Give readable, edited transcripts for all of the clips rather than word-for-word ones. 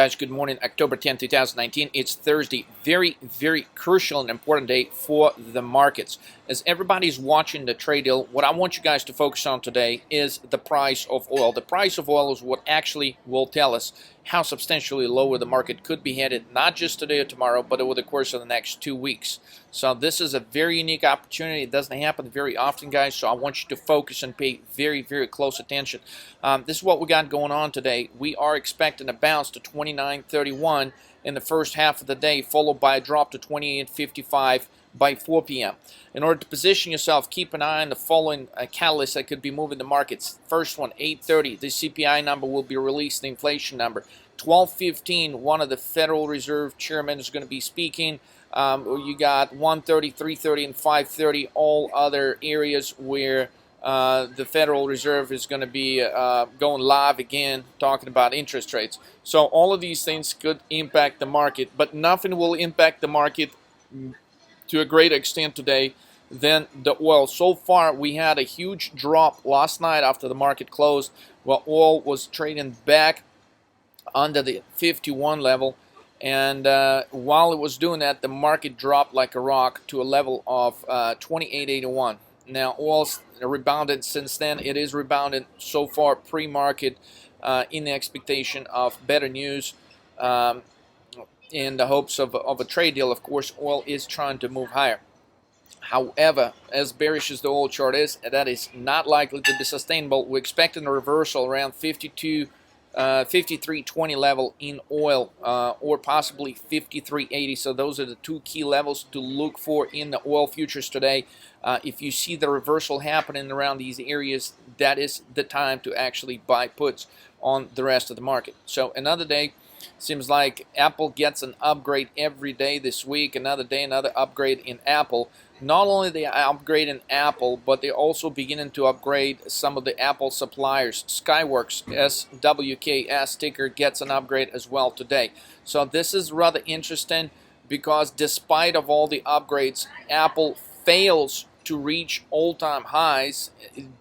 Guys, good morning. October 10th, 2019. It's Thursday. Very, very crucial and important day for the markets. As everybody's watching the trade deal, what I want you guys to focus on today is the price of oil. The price of oil is what actually will tell us how substantially lower the market could be headed, not just today or tomorrow, but over the course of the next 2 weeks. So this is a very unique opportunity. It doesn't happen very often, guys, so I want you to focus and pay very, very close attention. This is what we got going on today. We are expecting a bounce to 29.31 in the first half of the day, followed by a drop to 28.55 by 4 p.m. In order to position yourself, keep an eye on the following catalysts that could be moving the markets. First one, 8:30, the CPI number will be released, the inflation number. 12:15, one of the Federal Reserve chairmen is going to be speaking. You got 1:30, 3:30, and 5:30, all other areas where the Federal Reserve is going to be going live again, talking about interest rates. So all of these things could impact the market, but nothing will impact the market to a great extent today than the oil. So far, we had a huge drop last night after the market closed, while oil was trading back under the 51 level. And while it was doing that, the market dropped like a rock to a level of 28.81. Now, oil's rebounded since then. It is rebounded so far pre-market in the expectation of better news. In the hopes of a trade deal. Of course, oil is trying to move higher. However, as bearish as the oil chart is, that is not likely to be sustainable. We're expecting a reversal around 53.20 level in oil, or possibly 53.80. So those are the two key levels to look for in the oil futures today. If you see the reversal happening around these areas, that is the time to actually buy puts on the rest of the market. So another day. Seems like Apple gets an upgrade every day this week. Another day, another upgrade in Apple. Not only they upgrade in Apple, but they're also beginning to upgrade some of the Apple suppliers. Skyworks, SWKS ticker, gets an upgrade as well today. So this is rather interesting because despite of all the upgrades, Apple fails to reach all-time highs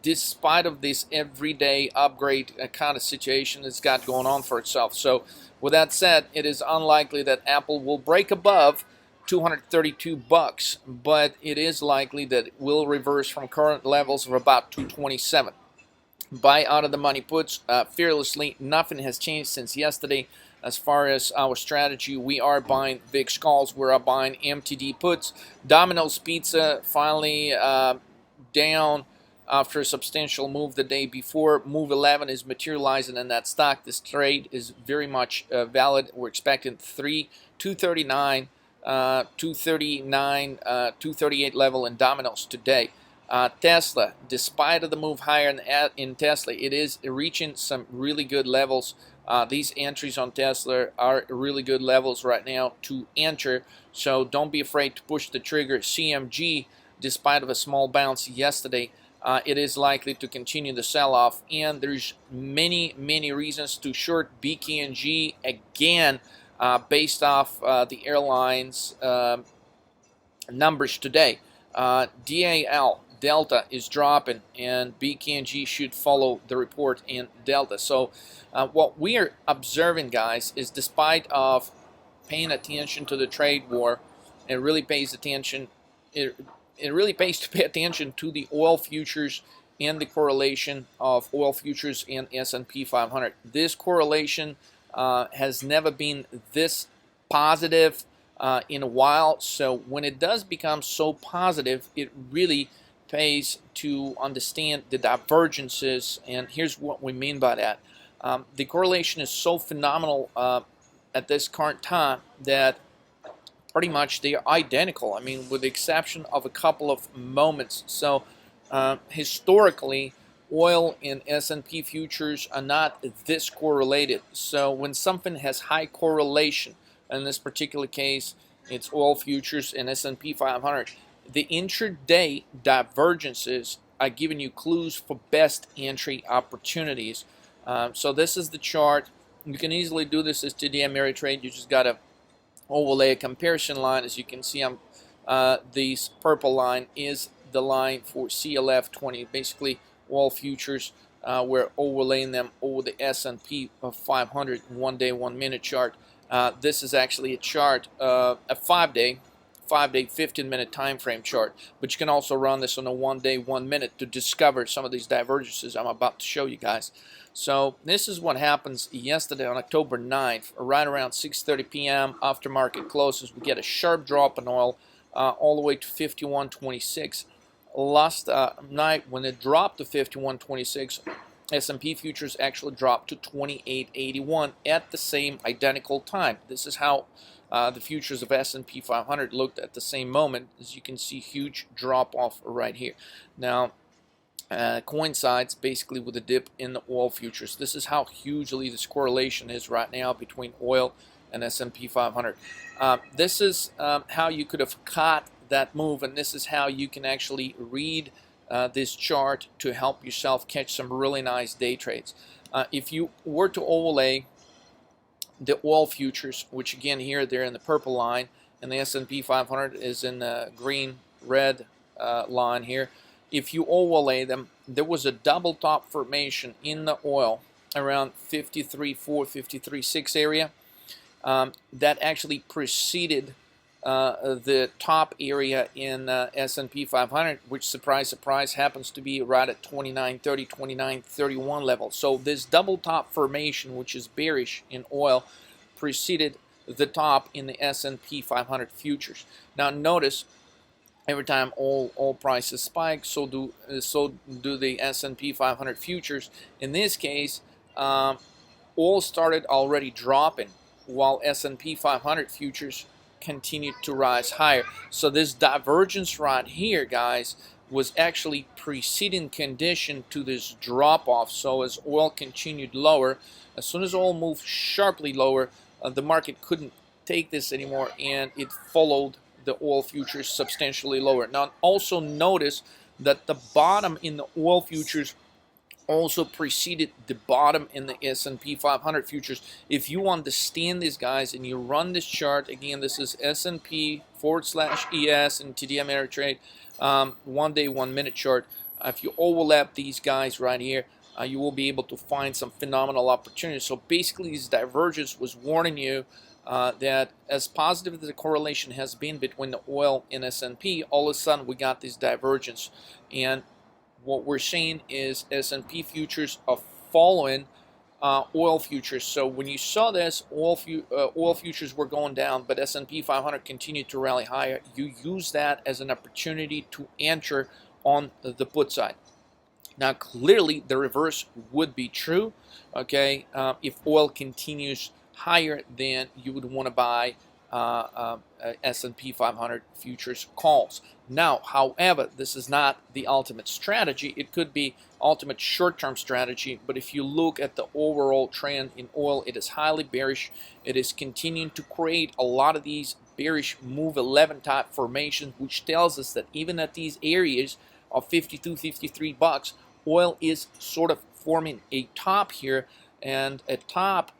despite of this everyday upgrade kind of situation it's got going on for itself. So with that said, it is unlikely that Apple will break above $232, but it is likely that it will reverse from current levels of about 227. Buy out of the money puts fearlessly. Nothing has changed since yesterday. As far as our strategy, we are buying VIX calls. We are buying MTD puts. Domino's Pizza finally down after a substantial move the day before. Move 11 is materializing in that stock. This trade is very much valid. We're expecting 239, 238 level in Domino's today. Tesla, despite of the move higher in Tesla, it is reaching some really good levels. These entries on Tesla are really good levels right now to enter, so don't be afraid to push the trigger. CMG, despite of a small bounce yesterday, it is likely to continue the sell-off, and there's many reasons to short BKNG again, based off the airlines numbers today. DAL, Delta, is dropping, and BKNG should follow the report in Delta. So what we are observing, guys, is despite of paying attention to the trade war, it really pays attention. It really pays to pay attention to the oil futures and the correlation of oil futures and S&P 500. This correlation has never been this positive in a while. So when it does become so positive, it really pays to understand the divergences. And here's what we mean by that. The correlation is so phenomenal at this current time that pretty much they are identical. I mean, with the exception of a couple of moments. So historically, oil and S&P futures are not this correlated. So when something has high correlation, in this particular case, it's oil futures and S&P 500, the intraday divergences are giving you clues for best entry opportunities. So this is the chart. You can easily do this as TD Ameritrade. You just got to overlay a comparison line. As you can see, this purple line is the line for CLF 20, basically oil futures we're overlaying them over the S&P 500 1-day 1-minute chart. This is actually a chart, a 5-day 15-minute time frame chart, but you can also run this on a 1-day 1-minute to discover some of these divergences I'm about to show you guys. So this is what happens yesterday on October 9th, right around 6:30 p.m. after market closes. We get a sharp drop in oil all the way to 51.26. Last night, when it dropped to 51.26, S&P futures actually dropped to 28.81 at the same identical time. This is how the futures of S&P 500 looked at the same moment. As you can see, huge drop off right here. Now, coincides basically with a dip in the oil futures. This is how hugely this correlation is right now between oil and S&P 500. This is how you could have caught that move, and this is how you can actually read this chart to help yourself catch some really nice day trades. If you were to overlay the oil futures, which again here they're in the purple line, and the S&P 500 is in the green red line here. If you overlay them, there was a double top formation in the oil around 53.4, 53.6 area that actually preceded the top area in S&P 500, which, surprise, surprise, happens to be right at 29.30, 29.31 level. So this double top formation, which is bearish in oil, preceded the top in the S&P 500 futures. Now notice, every time oil prices spike, so do the S&P 500 futures. In this case, oil started already dropping, while S&P 500 futures continued to rise higher. So this divergence right here, guys, was actually preceding condition to this drop off. So as oil continued lower, as soon as oil moved sharply lower, the market couldn't take this anymore, and it followed the oil futures substantially lower. Now also notice that the bottom in the oil futures also preceded the bottom in the S&P 500 futures. If you understand this, guys, and you run this chart, again, this is S&P/ES and TD Ameritrade 1-day 1-minute chart. If you overlap these guys right here, you will be able to find some phenomenal opportunities. So basically, this divergence was warning you that as positive as the correlation has been between the oil and S&P, all of a sudden we got this divergence, and what we're seeing is S&P futures are following oil futures. So when you saw this, oil futures were going down, but S&P 500 continued to rally higher. You use that as an opportunity to enter on the put side. Now clearly the reverse would be true. Okay, if oil continues higher, then you would want to buy S&P 500 futures calls. Now, however, this is not the ultimate strategy. It could be ultimate short-term strategy, but if you look at the overall trend in oil, it is highly bearish. It is continuing to create a lot of these bearish move 11 type formations, which tells us that even at these areas of 52, 53 bucks, oil is sort of forming a top here, and a top,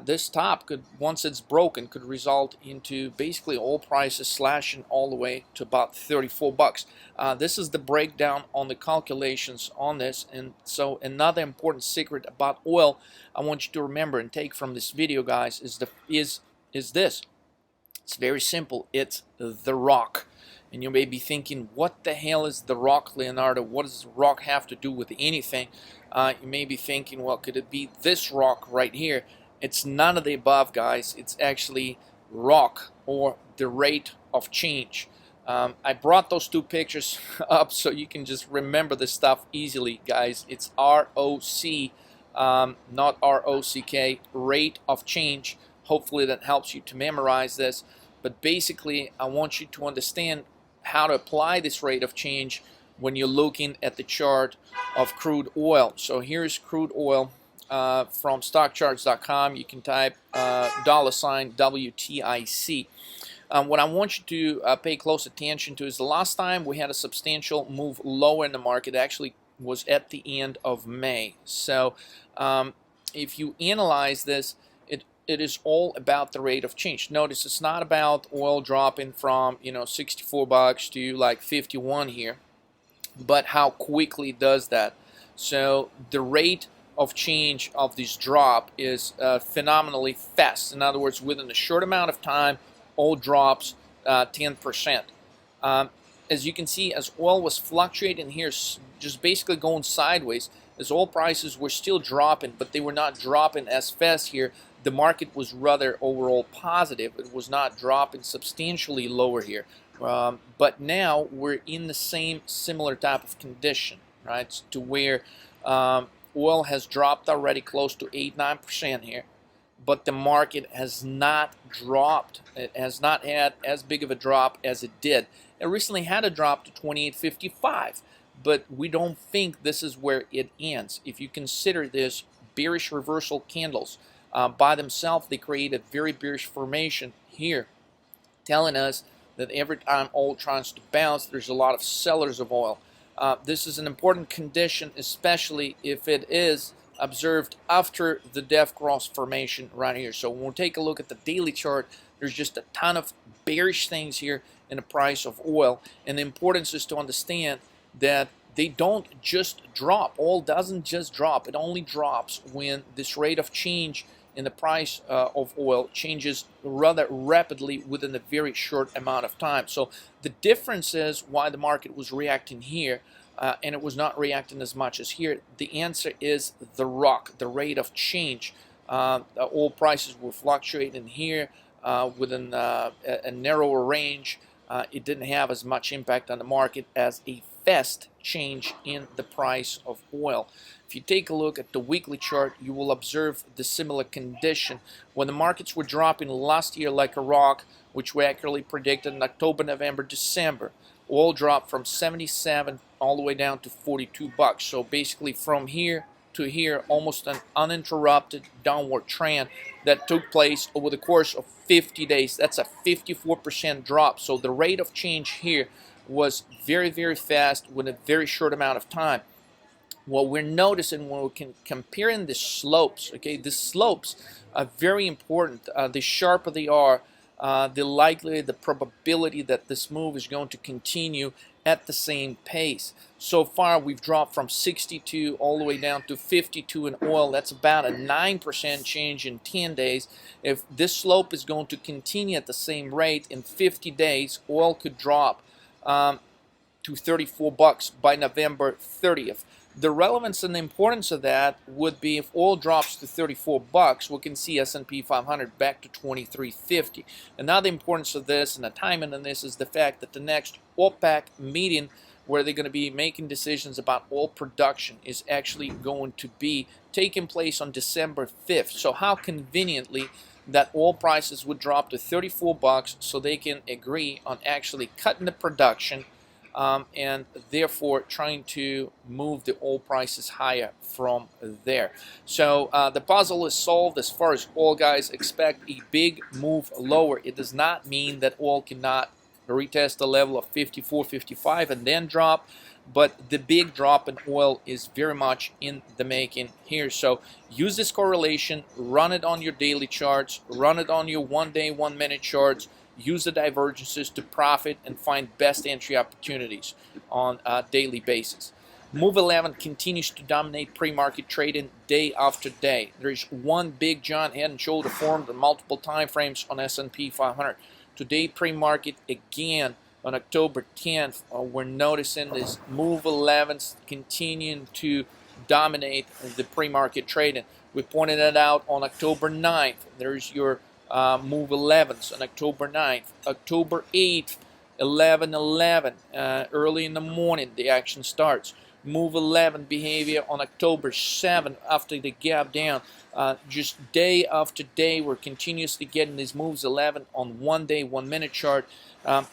this top could, once it's broken, could result into basically oil prices slashing all the way to about 34 bucks. This is the breakdown on the calculations on this. And so another important secret about oil I want you to remember and take from this video, guys, is this. It's very simple. It's the rock. And you may be thinking, what the hell is the rock, Leonardo? What does the rock have to do with anything? You may be thinking, well, could it be this rock right here? It's none of the above, guys. It's actually rock, or the rate of change. I brought those two pictures up so you can just remember this stuff easily, guys. It's ROC, not ROCK, rate of change. Hopefully that helps you to memorize this. But basically, I want you to understand how to apply this rate of change when you're looking at the chart of crude oil. So here's crude oil. From stockcharts.com, you can type $WTIC. What I want you to pay close attention to is the last time we had a substantial move lower in the market actually was at the end of May. So if you analyze this, it is all about the rate of change. Notice it's not about oil dropping from 64 bucks to like 51 here, but how quickly does that. So the rate of change of this drop is phenomenally fast. In other words, within a short amount of time, oil drops 10%. As you can see, as oil was fluctuating here, just basically going sideways, as oil prices were still dropping, but they were not dropping as fast here. The market was rather overall positive. It was not dropping substantially lower here. But now we're in the same similar type of condition, right? To where oil has dropped already close to 8-9% here, but the market has not dropped. It has not had as big of a drop as it did. It recently had a drop to 28.55, but we don't think this is where it ends. If you consider this bearish reversal candles by themselves, they create a very bearish formation here, telling us that every time oil tries to bounce, there's a lot of sellers of oil. This is an important condition, especially if it is observed after the death cross formation right here. So when we take a look at the daily chart, there's just a ton of bearish things here in the price of oil, and the importance is to understand that they don't just drop. Oil doesn't just drop. It only drops when this rate of change in the price of oil changes rather rapidly within a very short amount of time. So the difference is why the market was reacting here and it was not reacting as much as here. The answer is the rock, the rate of change. Oil prices were fluctuating here within a narrower range. It didn't have as much impact on the market as a fast change in the price of oil. If you take a look at the weekly chart, you will observe the similar condition. When the markets were dropping last year like a rock, which we accurately predicted in October, November, December, oil dropped from 77 all the way down to 42 bucks. So basically from here to here, almost an uninterrupted downward trend that took place over the course of 50 days. That's a 54% drop. So the rate of change here was very, very fast within a very short amount of time. What we're noticing when we're comparing the slopes, okay, the slopes are very important. The sharper they are, the likelier, the probability that this move is going to continue at the same pace. So far, we've dropped from 62 all the way down to 52 in oil. That's about a 9% change in 10 days. If this slope is going to continue at the same rate in 50 days, oil could drop to 34 bucks by November 30th. The relevance and the importance of that would be if oil drops to 34 bucks, we can see S&P 500 back to 2350. And now the importance of this and the timing on this is the fact that the next OPEC meeting where they're going to be making decisions about oil production is actually going to be taking place on December 5th. So how conveniently that oil prices would drop to 34 bucks so they can agree on actually cutting the production and therefore trying to move the oil prices higher from there. So the puzzle is solved as far as oil, guys. Expect a big move lower. It does not mean that oil cannot retest the level of 54, 55 and then drop, but the big drop in oil is very much in the making here. So use this correlation, run it on your daily charts, run it on your 1 day, 1 minute charts. Use the divergences to profit and find best entry opportunities on a daily basis. Move 11 continues to dominate pre-market trading day after day. There's one big giant head and shoulder formed on multiple time frames on S&P 500. Today, pre-market again on October 10th, we're noticing this move 11s continuing to dominate the pre-market trading. We pointed it out on October 9th. There's your move 11s on October 9th. October 8th, 11-11, early in the morning the action starts. Move 11 behavior on October 7th after the gap down. Just day after day we're continuously getting these moves 11 on 1 day, 1 minute chart.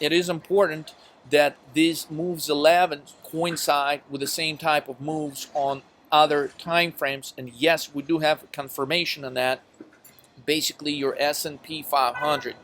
It is important that these moves 11 coincide with the same type of moves on other time frames, and yes, we do have confirmation on that. Basically your S&P 500,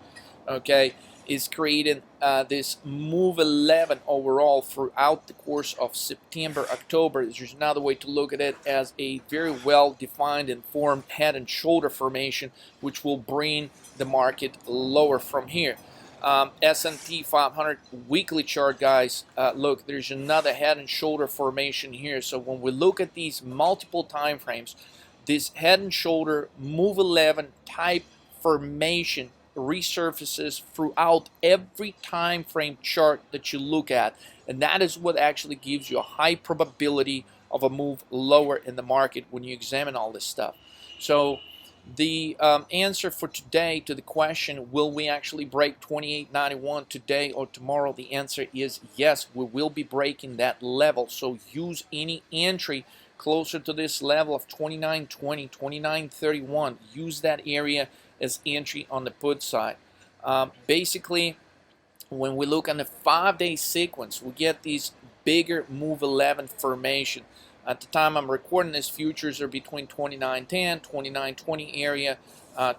okay, is creating this move 11 overall throughout the course of September, October. There's another way to look at it as a very well defined and formed head and shoulder formation, which will bring the market lower from here. S&P 500 weekly chart, guys, look, there's another head and shoulder formation here. So when we look at these multiple time frames, this head and shoulder move 11 type formation resurfaces throughout every time frame chart that you look at, and that is what actually gives you a high probability of a move lower in the market when you examine all this stuff. So the answer for today to the question, will we actually break 28.91 today or tomorrow? The answer is yes, we will be breaking that level. So use any entry closer to this level of 29.20, 29.31. Use that area as entry on the put side. Basically, when we look on the 5-day sequence, we get these bigger move 11 formation. At the time I'm recording this, futures are between 29.10, 29.20 area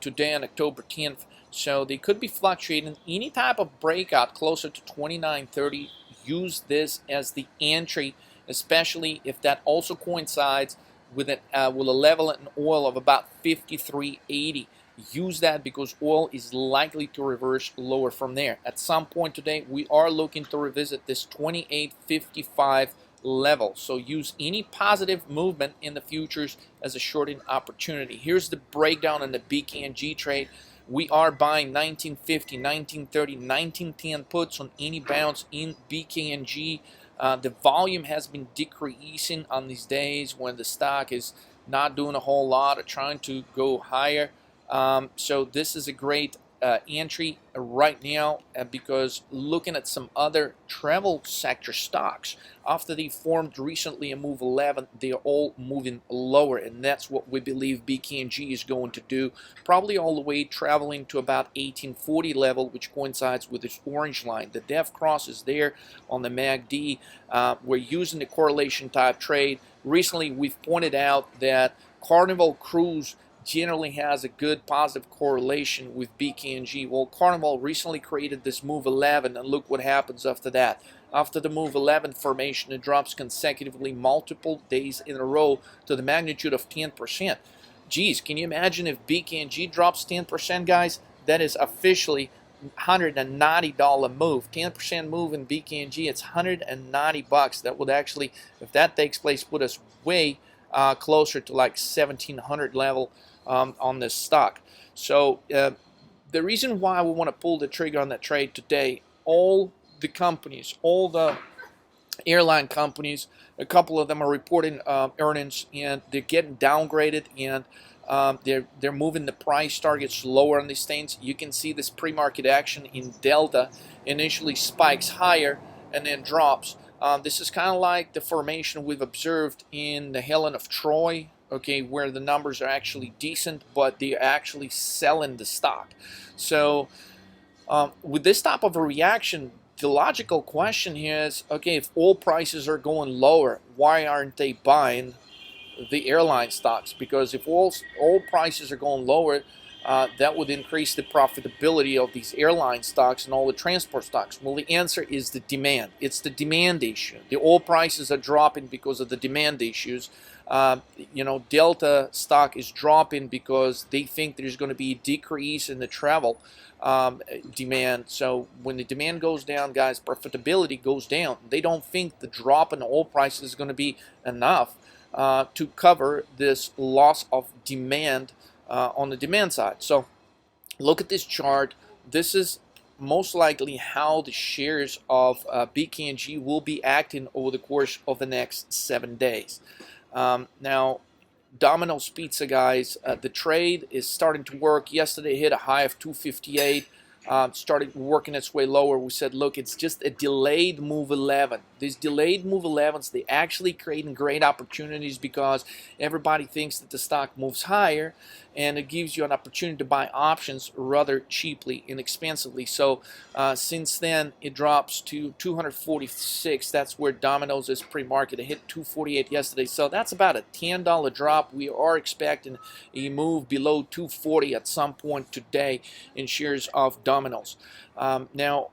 today on October 10th. So they could be fluctuating. Any type of breakout closer to 29.30, use this as the entry, especially if that also coincides with a level in oil of about 53.80. Use that because oil is likely to reverse lower from there. At some point today, we are looking to revisit this 28.55 level. So use any positive movement in the futures as a shorting opportunity. Here's the breakdown on the BKNG trade. We are buying 1950, 1930, 1910 puts on any bounce in BKNG. The volume has been decreasing on these days when the stock is not doing a whole lot or trying to go higher. So this is a great entry right now because looking at some other travel sector stocks, after they formed recently a move 11, they are all moving lower, and that's what we believe BKNG is going to do, probably all the way traveling to about 1840 level, which coincides with this orange line. The def cross is there on the MACD. We're using the correlation type trade. Recently we've pointed out that Carnival Cruise generally has a good positive correlation with BKNG. Well, Carnival recently created this move 11, and look what happens after that. After the move 11 formation, it drops consecutively multiple days in a row to the magnitude of 10%. Geez, can you imagine if BKNG drops 10%, guys? That is officially $190 move. 10% move in BKNG, it's $190. That would actually, if that takes place, put us way closer to like 1700 level on this stock. So the reason why we want to pull the trigger on that trade today, all the companies, all the airline companies, a couple of them are reporting earnings, and they're getting downgraded, and they're moving the price targets lower on these things. You can see this pre-market action in Delta initially spikes higher and then drops. This is kind of like the formation we've observed in the Helen of Troy, okay, where the numbers are actually decent, but they're actually selling the stock. So with this type of a reaction, the logical question here is, okay, if oil prices are going lower, why aren't they buying the airline stocks? Because if oil prices are going lower, that would increase the profitability of these airline stocks and all the transport stocks. Well, the answer is the demand. It's the demand issue. The oil prices are dropping because of the demand issues. Delta stock is dropping because they think there's going to be a decrease in the travel demand. So when the demand goes down, guys, profitability goes down. They don't think the drop in oil prices is going to be enough to cover this loss of demand on the demand side. So look at this chart. This is most likely how the shares of BKNG will be acting over the course of the next 7 days. Now, Domino's Pizza, guys, the trade is starting to work. Yesterday hit a high of 258. Started working its way lower. We said, look, it's just a delayed move 11. These delayed move 11s, they actually creating great opportunities because everybody thinks that the stock moves higher, and it gives you an opportunity to buy options rather cheaply, inexpensively. So since then, it drops to 246. That's where Domino's is pre-market. It hit 248 yesterday. So that's about a $10 drop. We are expecting a move below 240 at some point today in shares of Domino's. Now,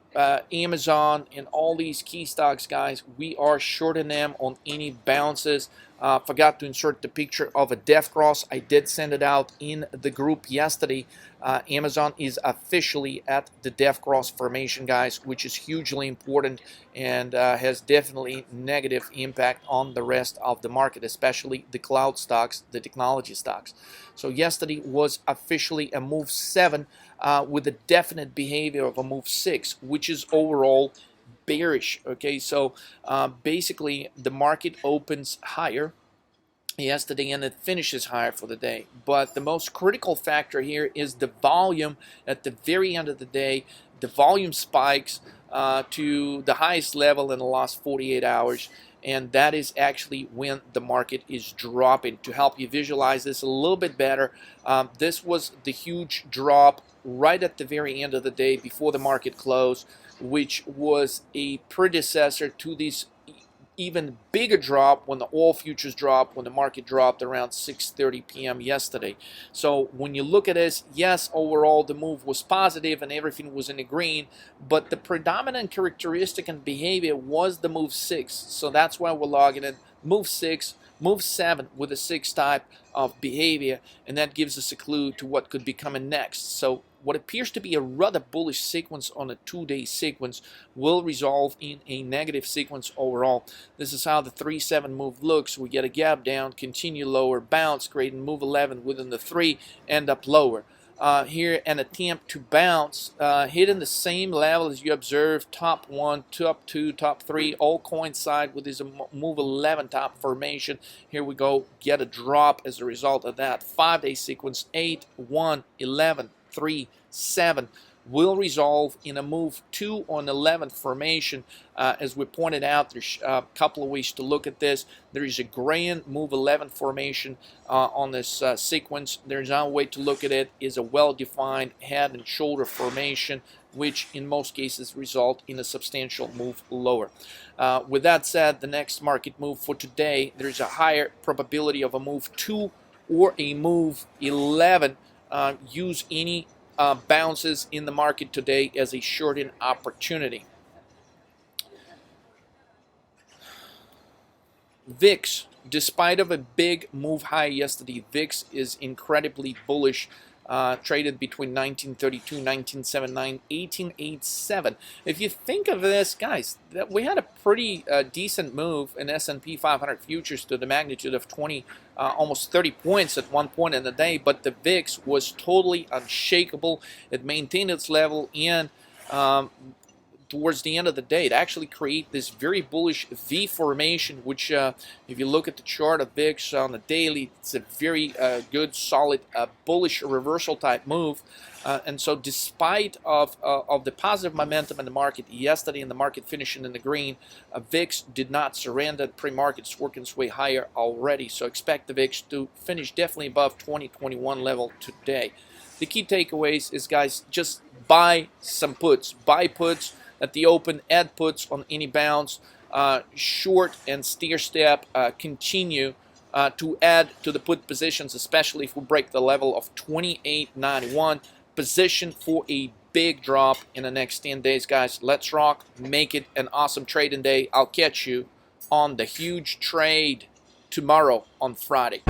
Amazon and all these key stocks, guys, we are shorting them on any bounces. Forgot to insert the picture of a death cross. I did send it out in the group yesterday. Amazon is officially at the death cross formation, guys, which is hugely important and has definitely negative impact on the rest of the market, especially the cloud stocks, the technology stocks. So yesterday was officially a move 7 with a definite behavior of a move 6, which is overall bearish. Okay, so basically the market opens higher yesterday and it finishes higher for the day, but the most critical factor here is the volume at the very end of the day. The volume spikes to the highest level in the last 48 hours, and that is actually when the market is dropping. To help you visualize this a little bit better, this was the huge drop right at the very end of the day before the market closed, which was a predecessor to this even bigger drop when the oil futures dropped, when the market dropped around 6:30 p.m. yesterday. So when you look at this, yes, overall the move was positive and everything was in the green, but the predominant characteristic and behavior was the move 6. So that's why we're logging in move 6, move 7 with a 6 type of behavior, and that gives us a clue to what could be coming next. So what appears to be a rather bullish sequence on a 2-day sequence will resolve in a negative sequence overall. This is how the 3-7 move looks. We get a gap down, continue lower, bounce, creating move 11 within the 3, end up lower. Here an attempt to bounce, hitting the same level as you observed, top 1, top 2, top 3, all coincide with this move 11 top formation. Here we go, get a drop as a result of that. 5-day sequence, 8, 1, 11, 3, 7 will resolve in a move 2 on 11 formation. As we pointed out, there's a couple of ways to look at this. There is a grand move 11 formation on this sequence. There's another way to look at it is a well-defined head and shoulder formation, which in most cases result in a substantial move lower. With that said, the next market move for today, there's a higher probability of a move 2 or a move 11. Use any bounces in the market today as a shorting opportunity. VIX, despite of a big move high yesterday, VIX is incredibly bullish. Traded between 1932, 1979, 1887. If you think of this, guys, that we had a pretty decent move in S&P 500 futures to the magnitude of 20, almost 30 points at one point in the day, but the VIX was totally unshakable. It maintained its level in towards the end of the day. It actually create this very bullish V formation, which if you look at the chart of VIX on the daily, it's a very good, solid, bullish reversal type move. And so despite of the positive momentum in the market yesterday and the market finishing in the green, VIX did not surrender. Pre-market's working its way higher already. So expect the VIX to finish definitely above 2021 level today. The key takeaways is, guys, just buy some puts. Buy puts at the open, add puts on any bounce, short and steer step, continue to add to the put positions, especially if we break the level of 28.91. Position for a big drop in the next 10 days, guys. Let's rock. Make it an awesome trading day. I'll catch you on the huge trade tomorrow on Friday.